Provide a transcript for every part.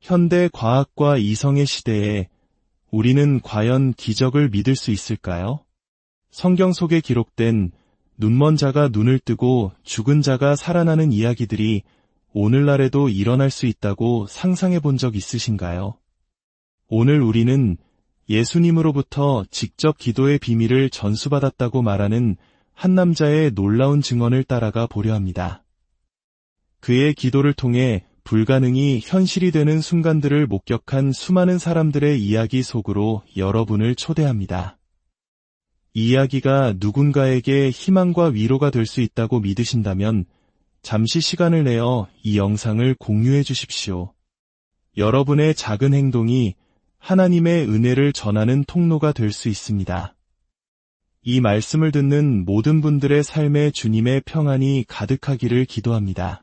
현대 과학과 이성의 시대에 우리는 과연 기적을 믿을 수 있을까요? 성경 속에 기록된 눈먼 자가 눈을 뜨고 죽은 자가 살아나는 이야기들이 오늘날에도 일어날 수 있다고 상상해 본 적 있으신가요? 오늘 우리는 예수님으로부터 직접 기도의 비밀을 전수받았다고 말하는 한 남자의 놀라운 증언을 따라가 보려 합니다. 그의 기도를 통해 불가능이 현실이 되는 순간들을 목격한 수많은 사람들의 이야기 속으로 여러분을 초대합니다. 이 이야기가 누군가에게 희망과 위로가 될 수 있다고 믿으신다면 잠시 시간을 내어 이 영상을 공유해 주십시오. 여러분의 작은 행동이 하나님의 은혜를 전하는 통로가 될 수 있습니다. 이 말씀을 듣는 모든 분들의 삶에 주님의 평안이 가득하기를 기도합니다.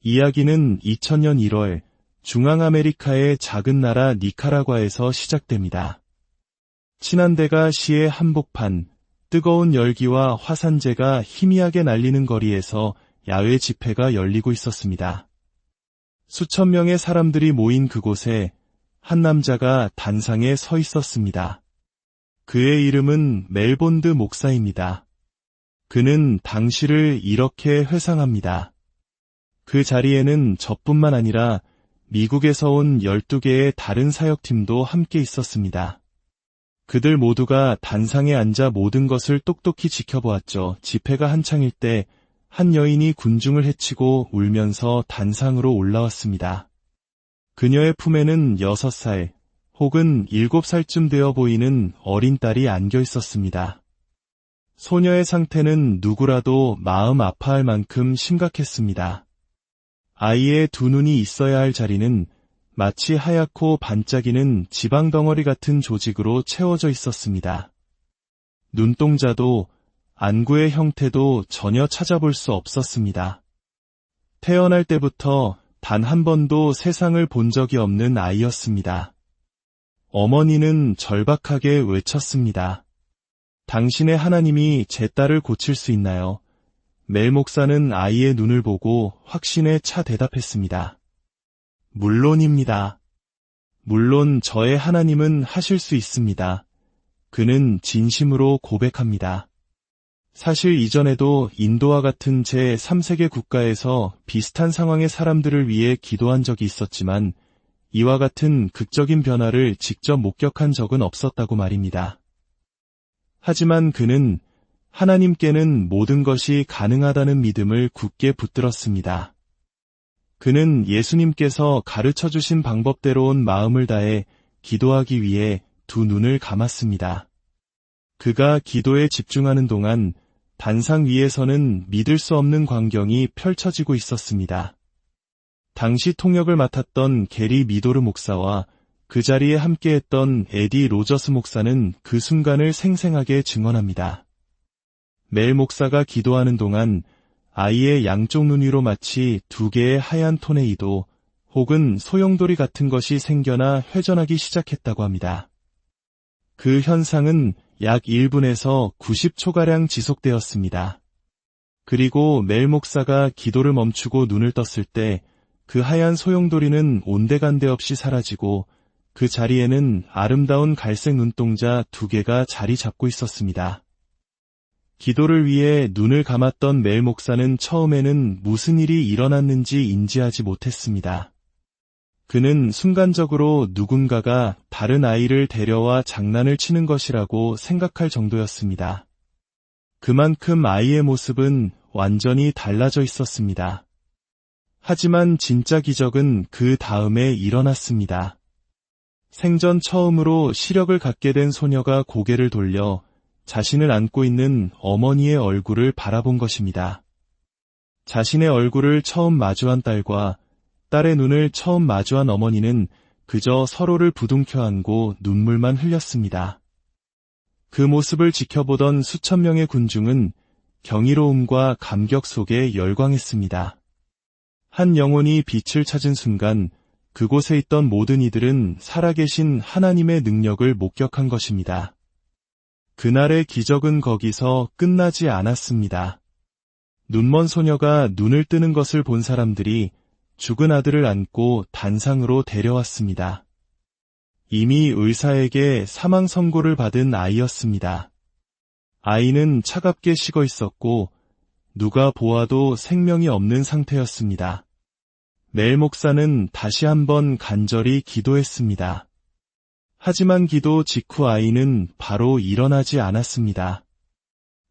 이야기는 2000년 1월 중앙아메리카의 작은 나라 니카라과에서 시작됩니다. 친한데가 시의 한복판, 뜨거운 열기와 화산재가 희미하게 날리는 거리에서 야외 집회가 열리고 있었습니다. 수천 명의 사람들이 모인 그곳에 한 남자가 단상에 서 있었습니다. 그의 이름은 멜본드 목사입니다. 그는 당시를 이렇게 회상합니다. 그 자리에는 저뿐만 아니라 미국에서 온 12개의 다른 사역팀도 함께 있었습니다. 그들 모두가 단상에 앉아 모든 것을 똑똑히 지켜보았죠. 집회가 한창일 때 한 여인이 군중을 헤치고 울면서 단상으로 올라왔습니다. 그녀의 품에는 6살 혹은 7살쯤 되어 보이는 어린 딸이 안겨 있었습니다. 소녀의 상태는 누구라도 마음 아파할 만큼 심각했습니다. 아이의 두 눈이 있어야 할 자리는 마치 하얗고 반짝이는 지방덩어리 같은 조직으로 채워져 있었습니다. 눈동자도 안구의 형태도 전혀 찾아볼 수 없었습니다. 태어날 때부터 단 한 번도 세상을 본 적이 없는 아이였습니다. 어머니는 절박하게 외쳤습니다. 당신의 하나님이 제 딸을 고칠 수 있나요? 멜 목사는 아이의 눈을 보고 확신에 차 대답했습니다. 물론입니다. 물론 저의 하나님은 하실 수 있습니다. 그는 진심으로 고백합니다. 사실 이전에도 인도와 같은 제3세계 국가에서 비슷한 상황의 사람들을 위해 기도한 적이 있었지만 이와 같은 극적인 변화를 직접 목격한 적은 없었다고 말입니다. 하지만 그는 하나님께는 모든 것이 가능하다는 믿음을 굳게 붙들었습니다. 그는 예수님께서 가르쳐주신 방법대로 온 마음을 다해 기도하기 위해 두 눈을 감았습니다. 그가 기도에 집중하는 동안 단상 위에서는 믿을 수 없는 광경이 펼쳐지고 있었습니다. 당시 통역을 맡았던 게리 미도르 목사와 그 자리에 함께했던 에디 로저스 목사는 그 순간을 생생하게 증언합니다. 멜 목사가 기도하는 동안 아이의 양쪽 눈 위로 마치 2개의 하얀 토네이도 혹은 소용돌이 같은 것이 생겨나 회전하기 시작했다고 합니다. 그 현상은 약 1분에서 90초가량 지속되었습니다. 그리고 멜 목사가 기도를 멈추고 눈을 떴을 때 그 하얀 소용돌이는 온데간데 없이 사라지고 그 자리에는 아름다운 갈색 눈동자 2개가 자리 잡고 있었습니다. 기도를 위해 눈을 감았던 멜 목사는 처음에는 무슨 일이 일어났는지 인지하지 못했습니다. 그는 순간적으로 누군가가 다른 아이를 데려와 장난을 치는 것이라고 생각할 정도였습니다. 그만큼 아이의 모습은 완전히 달라져 있었습니다. 하지만 진짜 기적은 그 다음에 일어났습니다. 생전 처음으로 시력을 갖게 된 소녀가 고개를 돌려 자신을 안고 있는 어머니의 얼굴을 바라본 것입니다. 자신의 얼굴을 처음 마주한 딸과 딸의 눈을 처음 마주한 어머니는 그저 서로를 부둥켜 안고 눈물만 흘렸습니다. 그 모습을 지켜보던 수천 명의 군중은 경이로움과 감격 속에 열광했습니다. 한 영혼이 빛을 찾은 순간 그곳에 있던 모든 이들은 살아계신 하나님의 능력을 목격한 것입니다. 그날의 기적은 거기서 끝나지 않았습니다. 눈먼 소녀가 눈을 뜨는 것을 본 사람들이 죽은 아들을 안고 단상으로 데려왔습니다. 이미 의사에게 사망 선고를 받은 아이였습니다. 아이는 차갑게 식어 있었고 누가 보아도 생명이 없는 상태였습니다. 멜 목사는 다시 한번 간절히 기도했습니다. 하지만 기도 직후 아이는 바로 일어나지 않았습니다.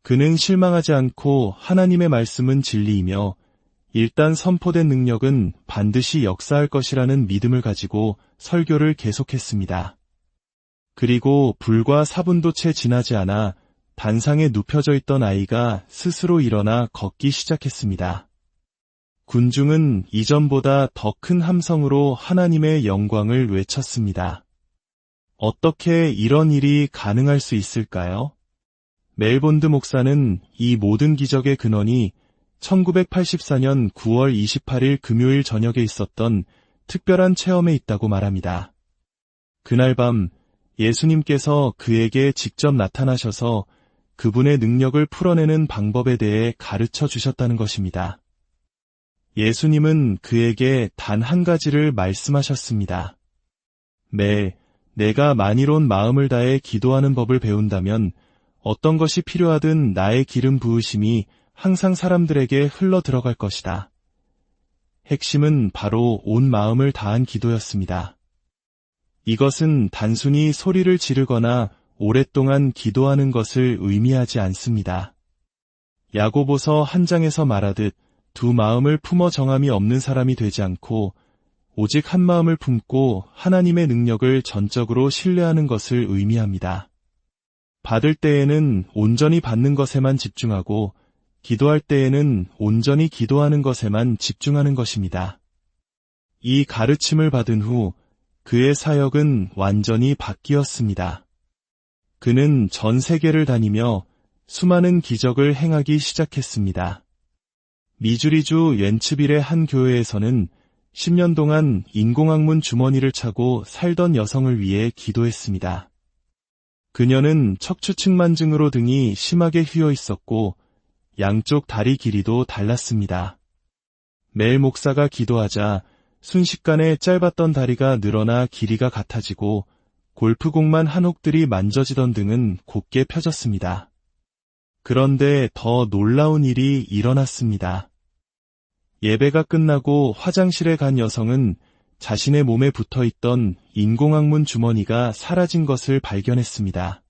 그는 실망하지 않고 하나님의 말씀은 진리이며 일단 선포된 능력은 반드시 역사할 것이라는 믿음을 가지고 설교를 계속했습니다. 그리고 불과 4분도 채 지나지 않아 단상에 눕혀져 있던 아이가 스스로 일어나 걷기 시작했습니다. 군중은 이전보다 더 큰 함성으로 하나님의 영광을 외쳤습니다. 어떻게 이런 일이 가능할 수 있을까요? 멜본드 목사는 이 모든 기적의 근원이 1984년 9월 28일 금요일 저녁에 있었던 특별한 체험에 있다고 말합니다. 그날 밤 예수님께서 그에게 직접 나타나셔서 그분의 능력을 풀어내는 방법에 대해 가르쳐 주셨다는 것입니다. 예수님은 그에게 단 한 가지를 말씀하셨습니다. 멜, 내가 만이론 마음을 다해 기도하는 법을 배운다면 어떤 것이 필요하든 나의 기름 부으심이 항상 사람들에게 흘러 들어갈 것이다. 핵심은 바로 온 마음을 다한 기도였습니다. 이것은 단순히 소리를 지르거나 오랫동안 기도하는 것을 의미하지 않습니다. 야고보서 한 장에서 말하듯 두 마음을 품어 정함이 없는 사람이 되지 않고 오직 한 마음을 품고 하나님의 능력을 전적으로 신뢰하는 것을 의미합니다. 받을 때에는 온전히 받는 것에만 집중하고 기도할 때에는 온전히 기도하는 것에만 집중하는 것입니다. 이 가르침을 받은 후 그의 사역은 완전히 바뀌었습니다. 그는 전 세계를 다니며 수많은 기적을 행하기 시작했습니다. 미주리주 옌츠빌의 한 교회에서는 10년 동안 인공학문 주머니를 차고 살던 여성을 위해 기도했습니다. 그녀는 척추측만증으로 등이 심하게 휘어 있었고 양쪽 다리 길이도 달랐습니다. 멜 목사가 기도하자 순식간에 짧았던 다리가 늘어나 길이가 같아지고 골프공만 한 옥들이 만져지던 등은 곧게 펴졌습니다. 그런데 더 놀라운 일이 일어났습니다. 예배가 끝나고 화장실에 간 여성은 자신의 몸에 붙어있던 인공학문 주머니가 사라진 것을 발견했습니다.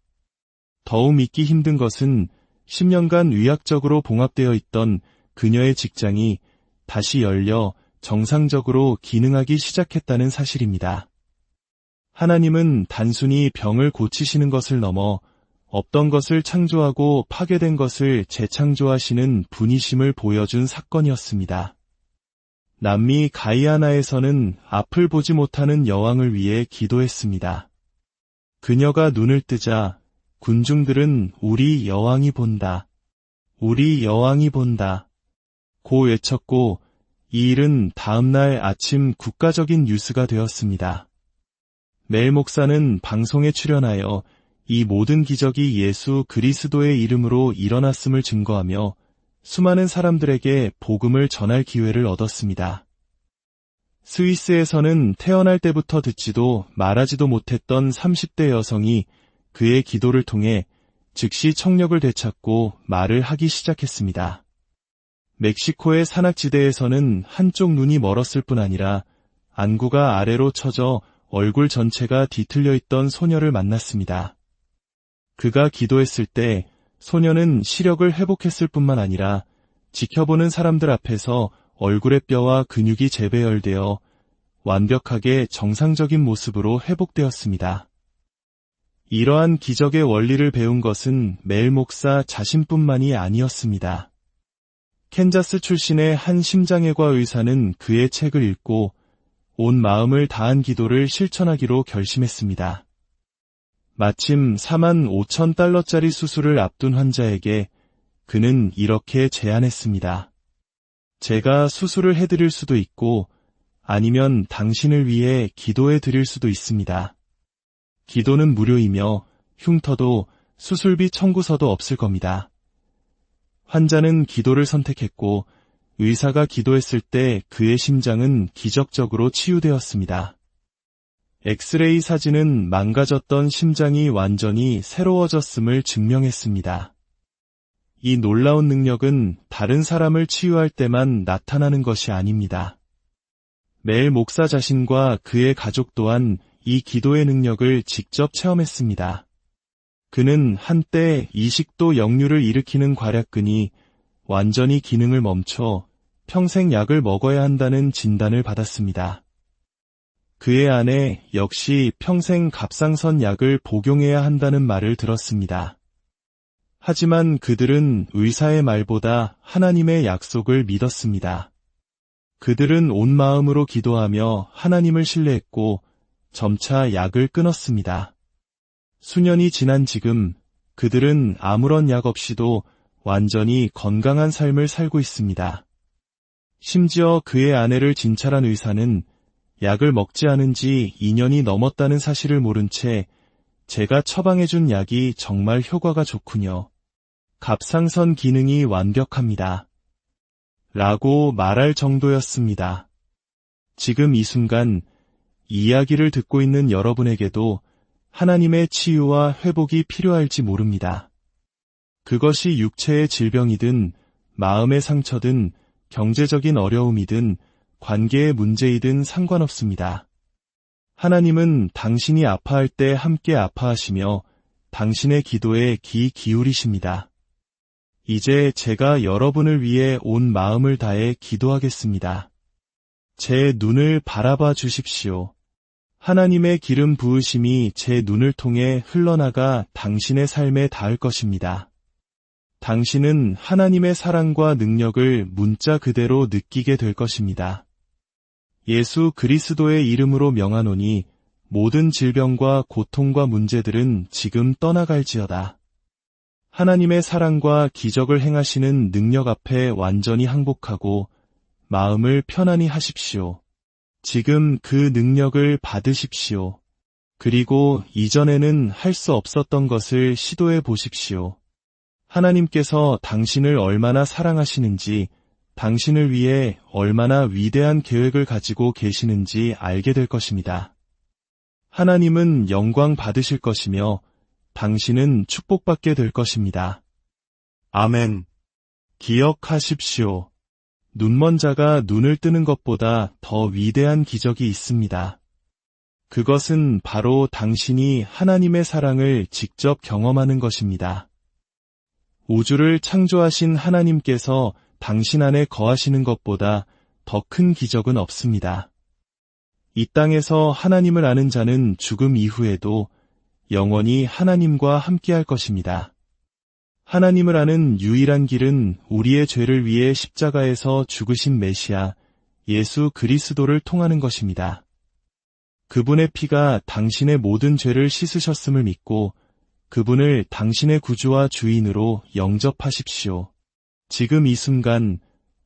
더욱 믿기 힘든 것은 10년간 의학적으로 봉합되어 있던 그녀의 직장이 다시 열려 정상적으로 기능하기 시작했다는 사실입니다. 하나님은 단순히 병을 고치시는 것을 넘어 없던 것을 창조하고 파괴된 것을 재창조하시는 분이심을 보여준 사건이었습니다. 남미 가이아나에서는 앞을 보지 못하는 여왕을 위해 기도했습니다. 그녀가 눈을 뜨자 군중들은 우리 여왕이 본다. 우리 여왕이 본다. 고 외쳤고 이 일은 다음날 아침 국가적인 뉴스가 되었습니다. 멜 목사는 방송에 출연하여 이 모든 기적이 예수 그리스도의 이름으로 일어났음을 증거하며 수많은 사람들에게 복음을 전할 기회를 얻었습니다. 스위스에서는 태어날 때부터 듣지도 말하지도 못했던 30대 여성이 그의 기도를 통해 즉시 청력을 되찾고 말을 하기 시작했습니다. 멕시코의 산악지대에서는 한쪽 눈이 멀었을 뿐 아니라 안구가 아래로 처져 얼굴 전체가 뒤틀려 있던 소녀를 만났습니다. 그가 기도했을 때 소녀는 시력을 회복했을 뿐만 아니라 지켜보는 사람들 앞에서 얼굴의 뼈와 근육이 재배열되어 완벽하게 정상적인 모습으로 회복되었습니다. 이러한 기적의 원리를 배운 것은 멜 목사 자신뿐만이 아니었습니다. 캔자스 출신의 한 심장외과 의사는 그의 책을 읽고 온 마음을 다한 기도를 실천하기로 결심했습니다. 마침 4만 5천 달러짜리 수술을 앞둔 환자에게 그는 이렇게 제안했습니다. 제가 수술을 해드릴 수도 있고 아니면 당신을 위해 기도해 드릴 수도 있습니다. 기도는 무료이며 흉터도 수술비 청구서도 없을 겁니다. 환자는 기도를 선택했고 의사가 기도했을 때 그의 심장은 기적적으로 치유되었습니다. 엑스레이 사진은 망가졌던 심장이 완전히 새로워졌음을 증명했습니다. 이 놀라운 능력은 다른 사람을 치유할 때만 나타나는 것이 아닙니다. 매일 목사 자신과 그의 가족 또한 이 기도의 능력을 직접 체험했습니다. 그는 한때 이식도 역류를 일으키는 괄약근이 완전히 기능을 멈춰 평생 약을 먹어야 한다는 진단을 받았습니다. 그의 아내 역시 평생 갑상선 약을 복용해야 한다는 말을 들었습니다. 하지만 그들은 의사의 말보다 하나님의 약속을 믿었습니다. 그들은 온 마음으로 기도하며 하나님을 신뢰했고 점차 약을 끊었습니다. 수년이 지난 지금 그들은 아무런 약 없이도 완전히 건강한 삶을 살고 있습니다. 심지어 그의 아내를 진찰한 의사는 약을 먹지 않은 지 2년이 넘었다는 사실을 모른 채 제가 처방해준 약이 정말 효과가 좋군요. 갑상선 기능이 완벽합니다. 라고 말할 정도였습니다. 지금 이 순간 이 이야기를 듣고 있는 여러분에게도 하나님의 치유와 회복이 필요할지 모릅니다. 그것이 육체의 질병이든 마음의 상처든 경제적인 어려움이든 관계의 문제이든 상관없습니다. 하나님은 당신이 아파할 때 함께 아파하시며 당신의 기도에 귀 기울이십니다. 이제 제가 여러분을 위해 온 마음을 다해 기도하겠습니다. 제 눈을 바라봐 주십시오. 하나님의 기름 부으심이 제 눈을 통해 흘러나가 당신의 삶에 닿을 것입니다. 당신은 하나님의 사랑과 능력을 문자 그대로 느끼게 될 것입니다. 예수 그리스도의 이름으로 명하노니 모든 질병과 고통과 문제들은 지금 떠나갈지어다. 하나님의 사랑과 기적을 행하시는 능력 앞에 완전히 항복하고 마음을 편안히 하십시오. 지금 그 능력을 받으십시오. 그리고 이전에는 할 수 없었던 것을 시도해 보십시오. 하나님께서 당신을 얼마나 사랑하시는지, 당신을 위해 얼마나 위대한 계획을 가지고 계시는지 알게 될 것입니다. 하나님은 영광 받으실 것이며 당신은 축복받게 될 것입니다. 아멘. 기억하십시오. 눈먼 자가 눈을 뜨는 것보다 더 위대한 기적이 있습니다. 그것은 바로 당신이 하나님의 사랑을 직접 경험하는 것입니다. 우주를 창조하신 하나님께서 당신 안에 거하시는 것보다 더 큰 기적은 없습니다. 이 땅에서 하나님을 아는 자는 죽음 이후에도 영원히 하나님과 함께할 것입니다. 하나님을 아는 유일한 길은 우리의 죄를 위해 십자가에서 죽으신 메시아 예수 그리스도를 통하는 것입니다. 그분의 피가 당신의 모든 죄를 씻으셨음을 믿고 그분을 당신의 구주와 주인으로 영접하십시오. 지금 이 순간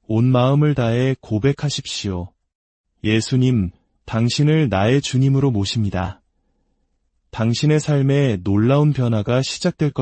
온 마음을 다해 고백하십시오. 예수님, 당신을 나의 주님으로 모십니다. 당신의 삶에 놀라운 변화가 시작될 것입니다.